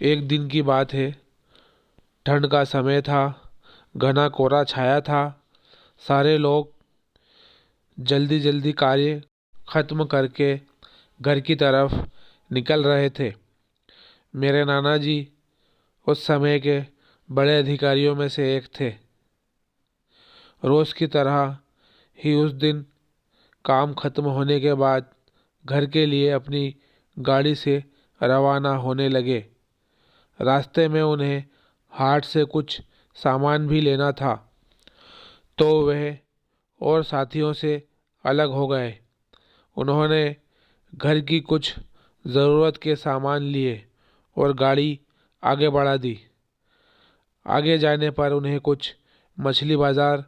एक दिन की बात है। ठंड का समय था। घना कोहरा छाया था। सारे लोग जल्दी जल्दी कार्य खत्म करके घर की तरफ निकल रहे थे। मेरे नाना जी उस समय के बड़े अधिकारियों में से एक थे। रोज की तरह ही उस दिन काम खत्म होने के बाद घर के लिए अपनी गाड़ी से रवाना होने लगे। रास्ते में उन्हें हाट से कुछ सामान भी लेना था, तो वह और साथियों से अलग हो गए। उन्होंने घर की कुछ ज़रूरत के सामान लिए और गाड़ी आगे बढ़ा दी। आगे जाने पर उन्हें कुछ मछली बाजार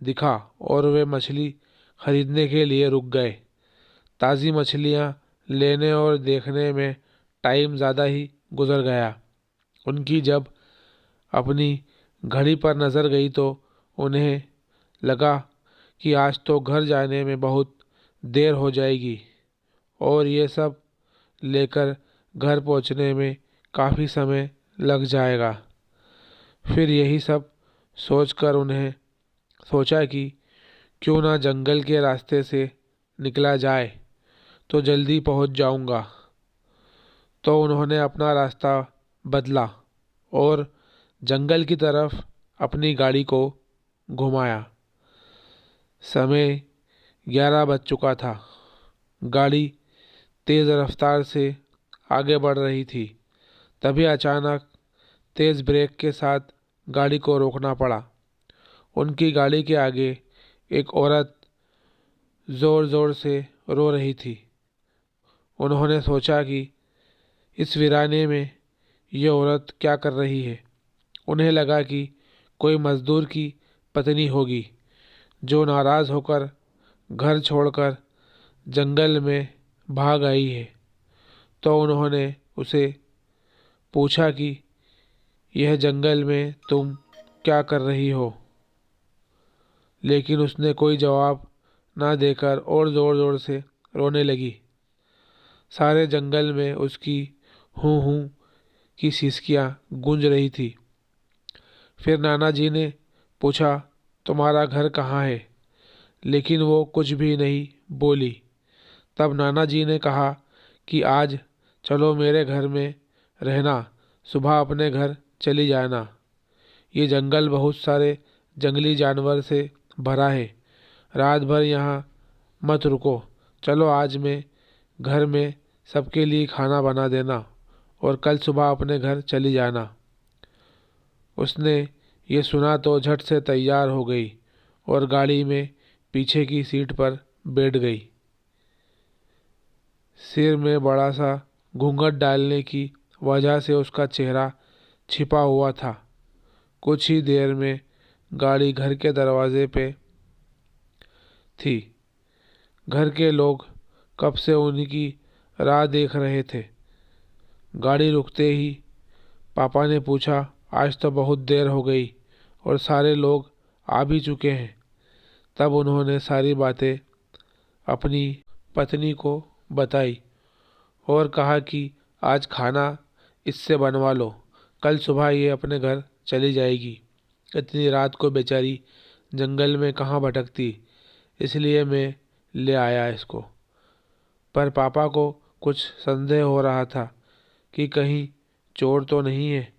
दिखा और वे मछली खरीदने के लिए रुक गए। ताज़ी मछलियाँ लेने और देखने में टाइम ज़्यादा ही गुजर गया। उनकी जब अपनी घड़ी पर नज़र गई तो उन्हें लगा कि आज तो घर जाने में बहुत देर हो जाएगी और ये सब लेकर घर पहुंचने में काफ़ी समय लग जाएगा। फिर यही सब सोचकर उन्हें सोचा कि क्यों ना जंगल के रास्ते से निकला जाए, तो जल्दी पहुंच जाऊंगा। तो उन्होंने अपना रास्ता बदला और जंगल की तरफ अपनी गाड़ी को घुमाया। समय 11 बज चुका था। गाड़ी तेज़ रफ्तार से आगे बढ़ रही थी। तभी अचानक तेज़ ब्रेक के साथ गाड़ी को रोकना पड़ा। उनकी गाड़ी के आगे एक औरत ज़ोर ज़ोर से रो रही थी। उन्होंने सोचा कि इस वीराने में ये औरत क्या कर रही है। उन्हें लगा कि कोई मज़दूर की पत्नी होगी जो नाराज़ होकर घर छोड़कर जंगल में भाग आई है। तो उन्होंने उसे पूछा कि यह जंगल में तुम क्या कर रही हो, लेकिन उसने कोई जवाब ना देकर और ज़ोर ज़ोर से रोने लगी। सारे जंगल में उसकी हूँ हूँ की सिसकियाँ गूंज रही थी। फिर नाना जी ने पूछा, तुम्हारा घर कहाँ है? लेकिन वो कुछ भी नहीं बोली। तब नाना जी ने कहा कि आज चलो मेरे घर में रहना, सुबह अपने घर चली जाना। ये जंगल बहुत सारे जंगली जानवर से भरा है। रात भर यहाँ मत रुको। चलो आज मैं घर में सबके लिए खाना बना देना और कल सुबह अपने घर चली जाना। उसने ये सुना तो झट से तैयार हो गई और गाड़ी में पीछे की सीट पर बैठ गई। सिर में बड़ा सा घूंघट डालने की वजह से उसका चेहरा छिपा हुआ था। कुछ ही देर में गाड़ी घर के दरवाजे पे थी। घर के लोग कब से उनकी राह देख रहे थे। गाड़ी रुकते ही पापा ने पूछा, आज तो बहुत देर हो गई और सारे लोग आ भी चुके हैं। तब उन्होंने सारी बातें अपनी पत्नी को बताई और कहा कि आज खाना इससे बनवा लो, कल सुबह ये अपने घर चली जाएगी। इतनी रात को बेचारी जंगल में कहाँ भटकती, इसलिए मैं ले आया इसको। पर पापा को कुछ संदेह हो रहा था कि कहीं चोर तो नहीं है।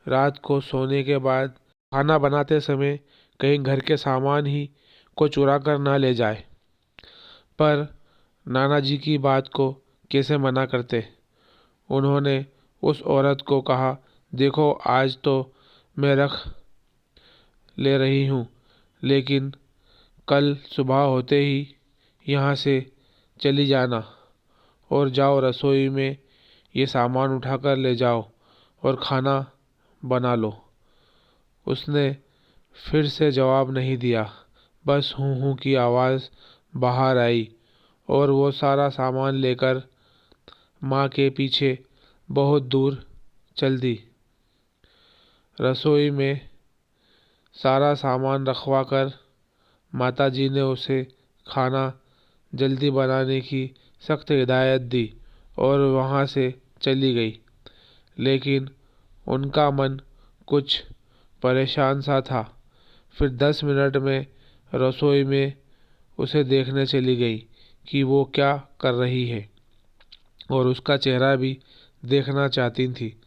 रात को सोने के बाद खाना बनाते समय कहीं घर के सामान ही को चुरा कर ना ले जाए। पर नाना जी की बात को कैसे मना करते। उन्होंने उस औरत को कहा, देखो आज तो मैं रख ले रही हूँ, लेकिन कल सुबह होते ही यहाँ से चली जाना और जाओ रसोई में ये सामान उठाकर ले जाओ और खाना बना लो। उसने फिर से जवाब नहीं दिया। बस हूँ हूँ की आवाज़ बाहर आई और वो सारा सामान लेकर माँ के पीछे बहुत दूर चल दी। रसोई में सारा सामान रखवा कर माताजी ने उसे खाना जल्दी बनाने की सख्त हिदायत दी और वहाँ से चली गई। लेकिन उनका मन कुछ परेशान सा था। फिर 10 मिनट में रसोई में उसे देखने चली गई कि वो क्या कर रही है और उसका चेहरा भी देखना चाहती थी।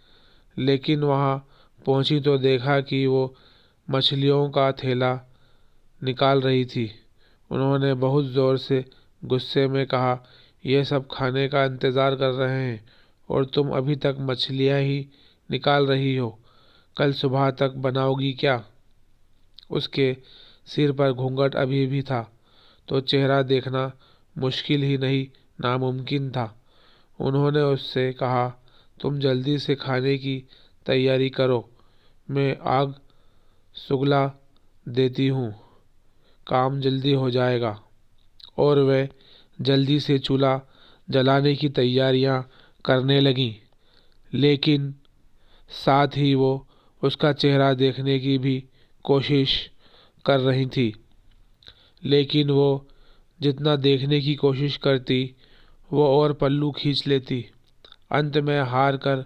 लेकिन वहाँ पहुँची तो देखा कि वो मछलियों का थैला निकाल रही थी। उन्होंने बहुत ज़ोर से गुस्से में कहा, ये सब खाने का इंतज़ार कर रहे हैं और तुम अभी तक मछलियाँ ही निकाल रही हो। कल सुबह तक बनाओगी क्या? उसके सिर पर घूंघट अभी भी था तो चेहरा देखना मुश्किल ही नहीं नामुमकिन था। उन्होंने उससे कहा, तुम जल्दी से खाने की तैयारी करो, मैं आग सुगला देती हूँ, काम जल्दी हो जाएगा। और वह जल्दी से चूल्हा जलाने की तैयारियां करने लगी। लेकिन साथ ही वो उसका चेहरा देखने की भी कोशिश कर रही थी। लेकिन वो जितना देखने की कोशिश करती वो और पल्लू खींच लेती। अंत में हार कर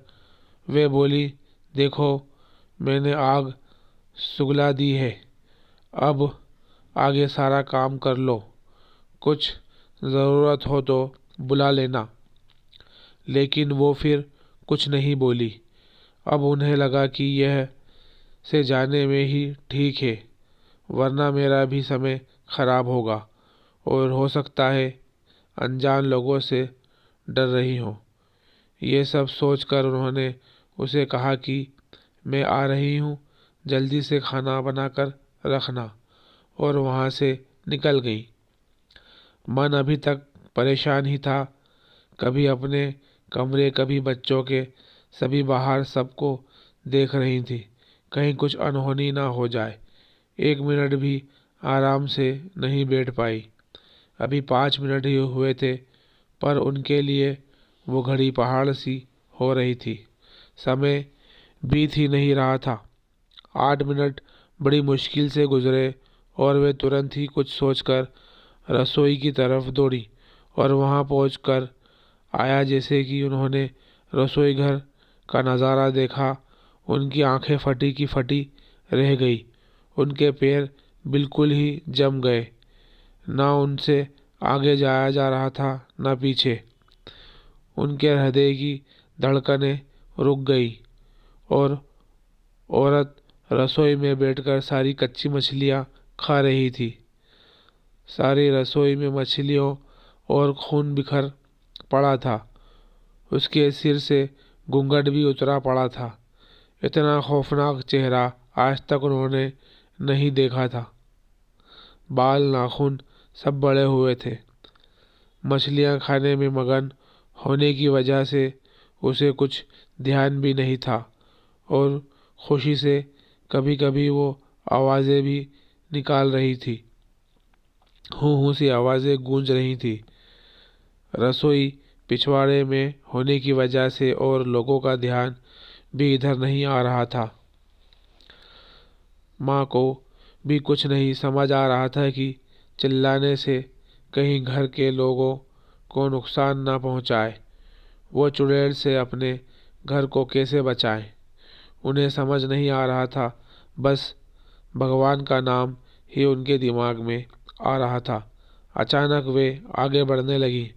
वे बोली, देखो मैंने आग सुगला दी है, अब आगे सारा काम कर लो, कुछ ज़रूरत हो तो बुला लेना। लेकिन वो फिर कुछ नहीं बोली। अब उन्हें लगा कि यह से जाने में ही ठीक है, वरना मेरा भी समय खराब होगा और हो सकता है अनजान लोगों से डर रही हो। ये सब सोचकर उन्होंने उसे कहा कि मैं आ रही हूँ, जल्दी से खाना बनाकर रखना, और वहाँ से निकल गई। मन अभी तक परेशान ही था, कभी अपने कमरे कभी बच्चों के, सभी बाहर सबको देख रही थी, कहीं कुछ अनहोनी ना हो जाए। 1 मिनट भी आराम से नहीं बैठ पाई। अभी 5 मिनट ही हुए थे पर उनके लिए वो घड़ी पहाड़ सी हो रही थी। समय बीत ही नहीं रहा था। 8 मिनट बड़ी मुश्किल से गुजरे और वे तुरंत ही कुछ सोचकर रसोई की तरफ दौड़ी और वहां पहुंचकर आया जैसे कि उन्होंने रसोई घर का नज़ारा देखा, उनकी आंखें फटी की फटी रह गई। उनके पैर बिल्कुल ही जम गए। ना उनसे आगे जाया जा रहा था न पीछे। उनके हृदय की धड़कनें रुक गई और औरत रसोई में बैठकर सारी कच्ची मछलियाँ खा रही थी। सारी रसोई में मछलियों और खून बिखर पड़ा था। उसके सिर से घूंघट भी उतरा पड़ा था। इतना खौफनाक चेहरा आज तक उन्होंने नहीं देखा था। बाल नाखून सब बड़े हुए थे। मछलियाँ खाने में मगन होने की वजह से उसे कुछ ध्यान भी नहीं था और खुशी से कभी कभी वो आवाज़ें भी निकाल रही थी। हूँ हूँ सी आवाज़ें गूंज रही थी। रसोई पिछवाड़े में होने की वजह से और लोगों का ध्यान भी इधर नहीं आ रहा था। माँ को भी कुछ नहीं समझ आ रहा था कि चिल्लाने से कहीं घर के लोगों को नुकसान न पहुँचाए। वो चुड़ैल से अपने घर को कैसे बचाएं? उन्हें समझ नहीं आ रहा था। बस भगवान का नाम ही उनके दिमाग में आ रहा था। अचानक वे आगे बढ़ने लगी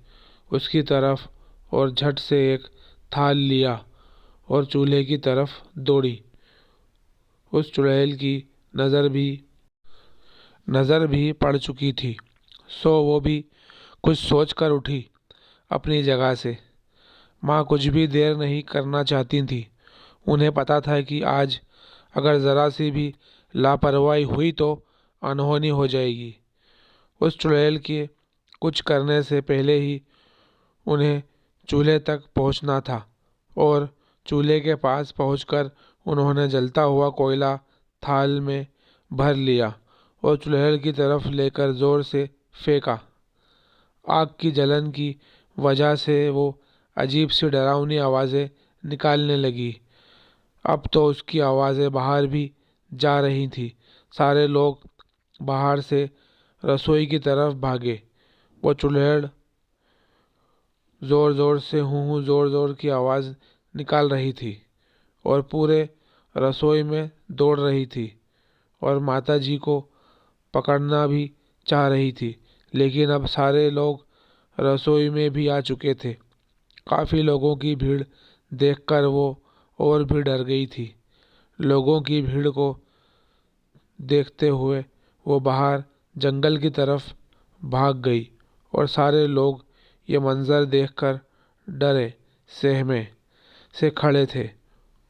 उसकी तरफ और झट से एक थाल लिया और चूल्हे की तरफ दौड़ी। उस चुड़ैल की नज़र भी पड़ चुकी थी, सो वो भी कुछ सोच कर उठी अपनी जगह से। माँ कुछ भी देर नहीं करना चाहती थी। उन्हें पता था कि आज अगर ज़रा सी भी लापरवाही हुई तो अनहोनी हो जाएगी। उस चुड़ैल के कुछ करने से पहले ही उन्हें चूल्हे तक पहुंचना था और चूल्हे के पास पहुंचकर उन्होंने जलता हुआ कोयला थाल में भर लिया और चुड़ैल की तरफ लेकर जोर से फेंका। आग की जलन की वजह से वो अजीब सी डरावनी आवाज़ें निकालने लगी। अब तो उसकी आवाज़ें बाहर भी जा रही थी। सारे लोग बाहर से रसोई की तरफ भागे। वो चुड़ैल जोर जोर से हूँ जोर जोर की आवाज़ निकाल रही थी और पूरे रसोई में दौड़ रही थी और माता जी को पकड़ना भी चाह रही थी, लेकिन अब सारे लोग रसोई में भी आ चुके थे। काफ़ी लोगों की भीड़ देखकर वो और भी डर गई थी। लोगों की भीड़ को देखते हुए वो बाहर जंगल की तरफ भाग गई और सारे लोग ये मंज़र देखकर डरे सहमे से खड़े थे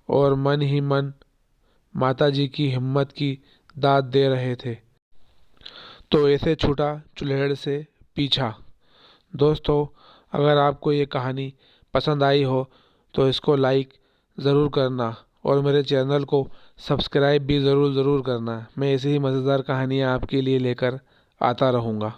और मन ही मन माताजी की हिम्मत की दाद दे रहे थे। तो ऐसे छूटा चुल्हेड़ से पीछा। दोस्तों, अगर आपको ये कहानी पसंद आई हो तो इसको लाइक ज़रूर करना और मेरे चैनल को सब्सक्राइब भी ज़रूर करना। मैं ऐसी ही मज़ेदार कहानियाँ आपके लिए लेकर आता रहूँगा।